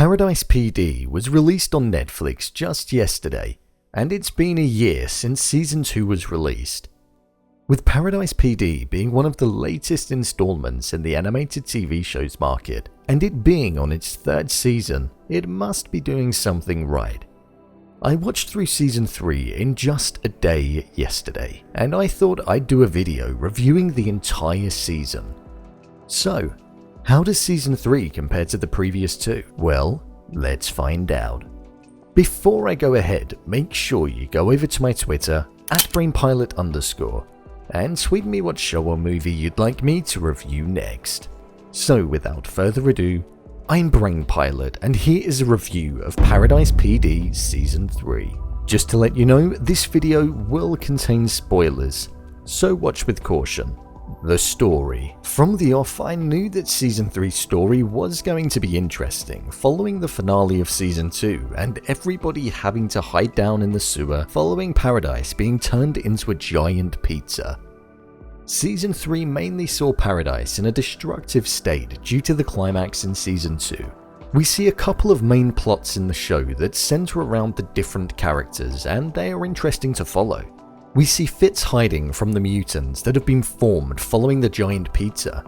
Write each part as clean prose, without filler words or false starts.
Paradise PD was released on Netflix just yesterday, and it's been a year since Season 2 was released. With Paradise PD being one of the latest installments in the animated TV shows market, and it being on its third season, it must be doing something right. I watched through Season 3 in just a day yesterday, and I thought I'd do a video reviewing the entire season. So, how does Season 3 compare to the previous two? Well, let's find out. Before I go ahead, make sure you go over to my Twitter, @brainpilot_, and tweet me what show or movie you'd like me to review next. So without further ado, I'm Brainpilot, and here is a review of Paradise PD Season 3. Just to let you know, this video will contain spoilers, so watch with caution. The story. From the off, I knew that Season 3's story was going to be interesting, following the finale of Season 2 and everybody having to hide down in the sewer following Paradise being turned into a giant pizza. Season 3 mainly saw Paradise in a destructive state due to the climax in Season 2. We see a couple of main plots in the show that center around the different characters, and they are interesting to follow. We see Fitz hiding from the mutants that have been formed following the giant pizza.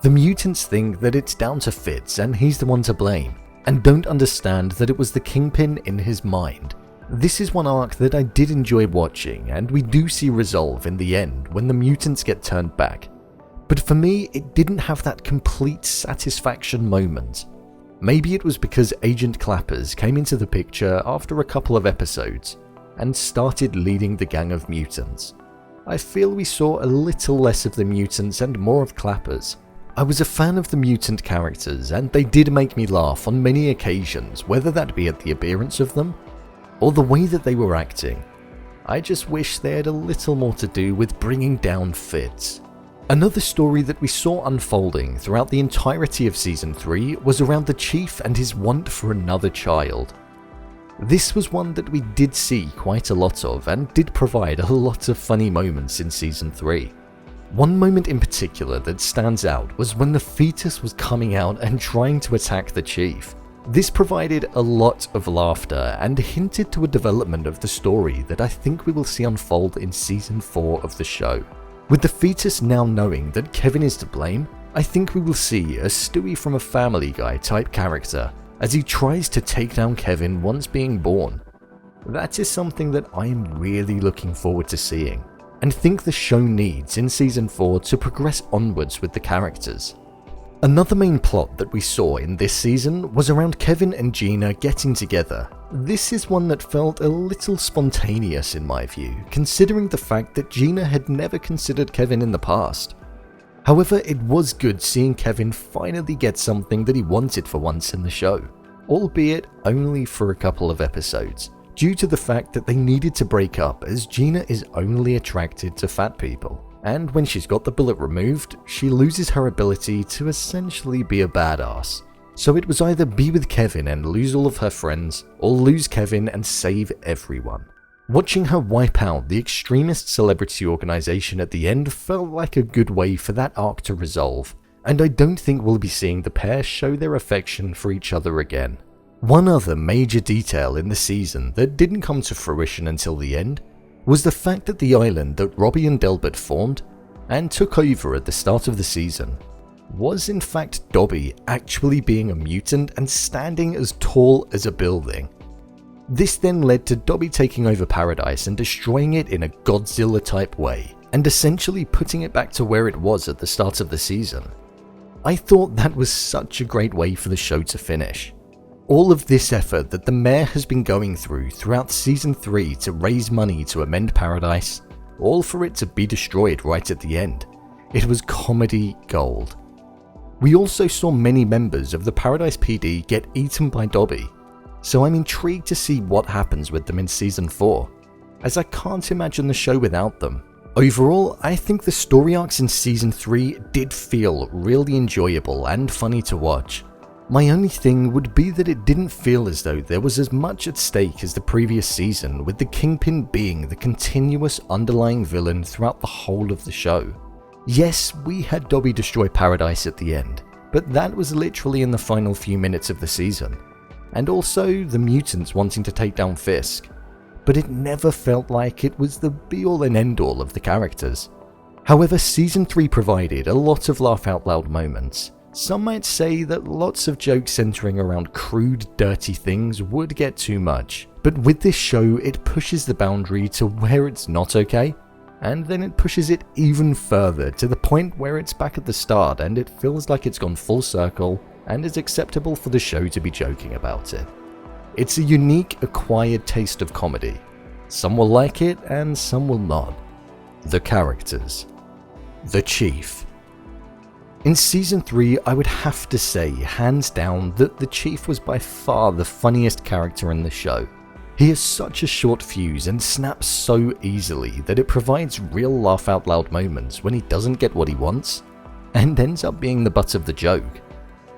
The mutants think that it's down to Fitz and he's the one to blame, and don't understand that it was the Kingpin in his mind. This is one arc that I did enjoy watching, and we do see resolve in the end when the mutants get turned back. But for me, it didn't have that complete satisfaction moment. Maybe it was because Agent Clappers came into the picture after a couple of episodes and started leading the gang of mutants. I feel we saw a little less of the mutants and more of Clappers. I was a fan of the mutant characters, and they did make me laugh on many occasions, whether that be at the appearance of them or the way that they were acting. I just wish they had a little more to do with bringing down Fitz. Another story that we saw unfolding throughout the entirety of Season 3 was around the Chief and his want for another child. This was one that we did see quite a lot of and did provide a lot of funny moments in Season 3. One moment in particular that stands out was when the fetus was coming out and trying to attack the Chief. This provided a lot of laughter and hinted to a development of the story that I think we will see unfold in Season 4 of the show. With the fetus now knowing that Kevin is to blame, I think we will see a Stewie from a Family Guy type character as he tries to take down Kevin once being born. That is something that I am really looking forward to seeing, and think the show needs in Season 4 to progress onwards with the characters. Another main plot that we saw in this season was around Kevin and Gina getting together. This is one that felt a little spontaneous in my view, considering the fact that Gina had never considered Kevin in the past. However, it was good seeing Kevin finally get something that he wanted for once in the show, albeit only for a couple of episodes, due to the fact that they needed to break up as Gina is only attracted to fat people, and when she's got the bullet removed, she loses her ability to essentially be a badass. So it was either be with Kevin and lose all of her friends, or lose Kevin and save everyone. Watching her wipe out the extremist celebrity organization at the end felt like a good way for that arc to resolve, and I don't think we'll be seeing the pair show their affection for each other again. One other major detail in the season that didn't come to fruition until the end was the fact that the island that Robbie and Delbert formed and took over at the start of the season was in fact Dobby actually being a mutant and standing as tall as a building. This then led to Dobby taking over Paradise and destroying it in a Godzilla type way, and essentially putting it back to where it was at the start of the season. I thought that was such a great way for the show to finish. All of this effort that the mayor has been going through throughout Season 3 to raise money to amend Paradise, all for it to be destroyed right at the end. It was comedy gold. We also saw many members of the Paradise PD get eaten by Dobby, so I'm intrigued to see what happens with them in Season 4, as I can't imagine the show without them. Overall, I think the story arcs in Season 3 did feel really enjoyable and funny to watch. My only thing would be that it didn't feel as though there was as much at stake as the previous season, with the Kingpin being the continuous underlying villain throughout the whole of the show. Yes, we had Dobby destroy Paradise at the end, but that was literally in the final few minutes of the season. and also the mutants wanting to take down Fisk, but it never felt like it was the be-all and end-all of the characters. However, Season 3 provided a lot of laugh-out-loud moments. Some might say that lots of jokes centering around crude, dirty things would get too much, but with this show it pushes the boundary to where it's not okay, and then it pushes it even further to the point where it's back at the start and it feels like it's gone full circle and is acceptable for the show to be joking about it. It's a unique, acquired taste of comedy. Some will like it and some will not. The characters. The Chief. In Season 3, I would have to say, hands down, that the Chief was by far the funniest character in the show. He has such a short fuse and snaps so easily that it provides real laugh-out-loud moments when he doesn't get what he wants, and ends up being the butt of the joke.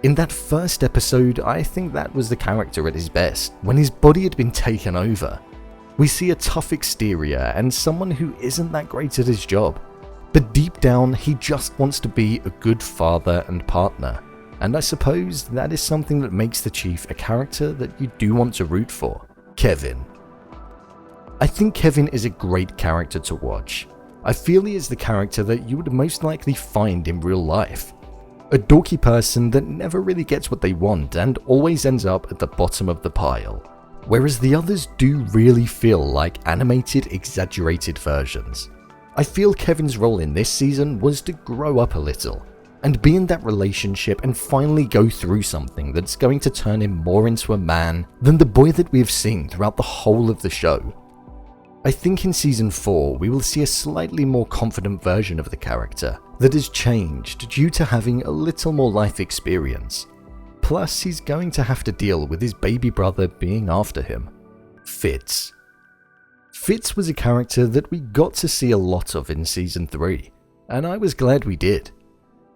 In that first episode, I think that was the character at his best, when his body had been taken over. We see a tough exterior and someone who isn't that great at his job, but deep down he just wants to be a good father and partner, and I suppose that is something that makes the Chief a character that you do want to root for. Kevin. I think Kevin is a great character to watch. I feel he is the character that you would most likely find in real life. A dorky person that never really gets what they want and always ends up at the bottom of the pile, whereas the others do really feel like animated, exaggerated versions. I feel Kevin's role in this season was to grow up a little, and be in that relationship and finally go through something that's going to turn him more into a man than the boy that we have seen throughout the whole of the show. I think in Season 4 we will see a slightly more confident version of the character that has changed due to having a little more life experience. Plus he's going to have to deal with his baby brother being after him. Fitz. Fitz was a character that we got to see a lot of in Season 3, and I was glad we did.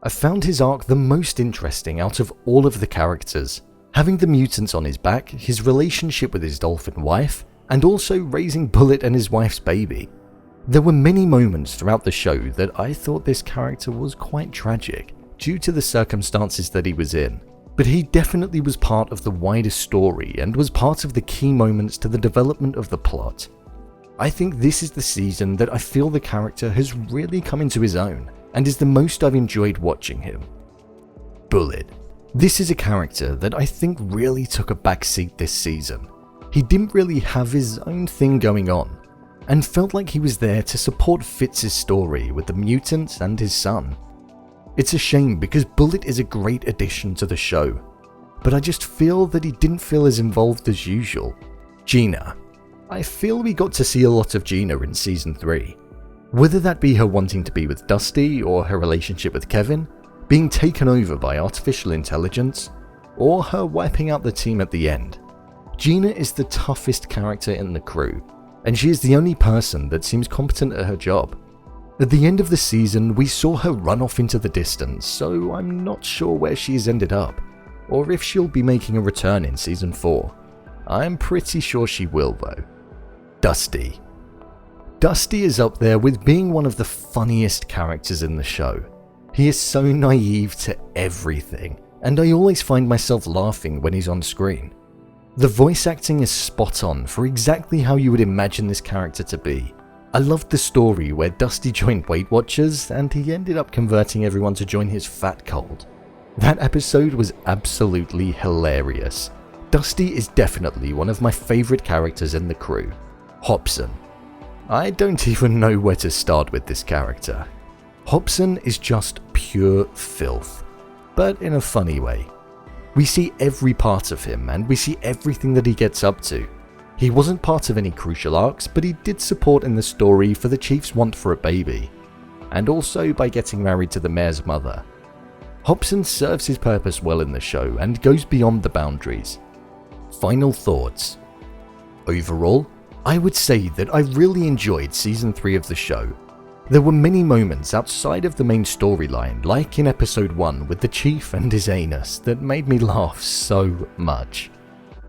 I found his arc the most interesting out of all of the characters, having the mutants on his back, his relationship with his dolphin wife, and also raising Bullet and his wife's baby. There were many moments throughout the show that I thought this character was quite tragic due to the circumstances that he was in, but he definitely was part of the wider story and was part of the key moments to the development of the plot. I think this is the season that I feel the character has really come into his own, and is the most I've enjoyed watching him. Bullet. This is a character that I think really took a backseat this season. He didn't really have his own thing going on, and felt like he was there to support Fitz's story with the mutants and his son. It's a shame because Bullet is a great addition to the show, but I just feel that he didn't feel as involved as usual. Gina. I feel we got to see a lot of Gina in Season 3. Whether that be her wanting to be with Dusty, or her relationship with Kevin, being taken over by artificial intelligence, or her wiping out the team at the end. Gina is the toughest character in the crew, and she is the only person that seems competent at her job. At the end of the season, we saw her run off into the distance, so I'm not sure where she has ended up, or if she'll be making a return in Season 4. I'm pretty sure she will though. Dusty. Dusty is up there with being one of the funniest characters in the show. He is so naive to everything, and I always find myself laughing when he's on screen. The voice acting is spot on for exactly how you would imagine this character to be. I loved the story where Dusty joined Weight Watchers and he ended up converting everyone to join his fat cult. That episode was absolutely hilarious. Dusty is definitely one of my favourite characters in the crew. Hobson. I don't even know where to start with this character. Hobson is just pure filth, but in a funny way. We see every part of him and we see everything that he gets up to. He wasn't part of any crucial arcs, but he did support in the story for the Chief's want for a baby, and also by getting married to the mayor's mother. Hobson serves his purpose well in the show and goes beyond the boundaries. Final thoughts. Overall, I would say that I really enjoyed Season 3 of the show. There were many moments outside of the main storyline, like in Episode 1 with the Chief and his anus, that made me laugh so much.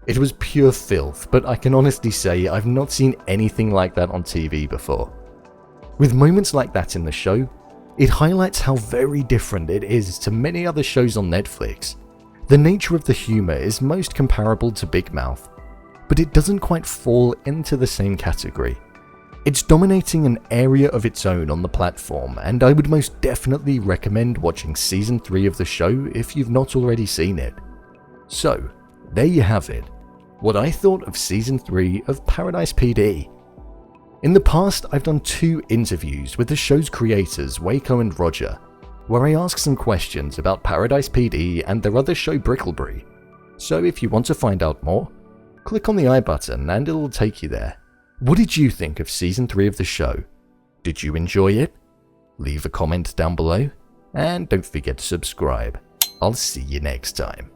It was pure filth, but I can honestly say I've not seen anything like that on TV before. With moments like that in the show, it highlights how very different it is to many other shows on Netflix. The nature of the humour is most comparable to Big Mouth, but it doesn't quite fall into the same category. It's dominating an area of its own on the platform, and I would most definitely recommend watching Season 3 of the show if you've not already seen it. So, there you have it, what I thought of Season 3 of Paradise PD. In the past, I've done 2 interviews with the show's creators, Waco and Roger, where I ask some questions about Paradise PD and their other show Brickleberry. So if you want to find out more, click on the I button and it'll take you there. What did you think of Season 3 of the show? Did you enjoy it? Leave a comment down below, and don't forget to subscribe. I'll see you next time.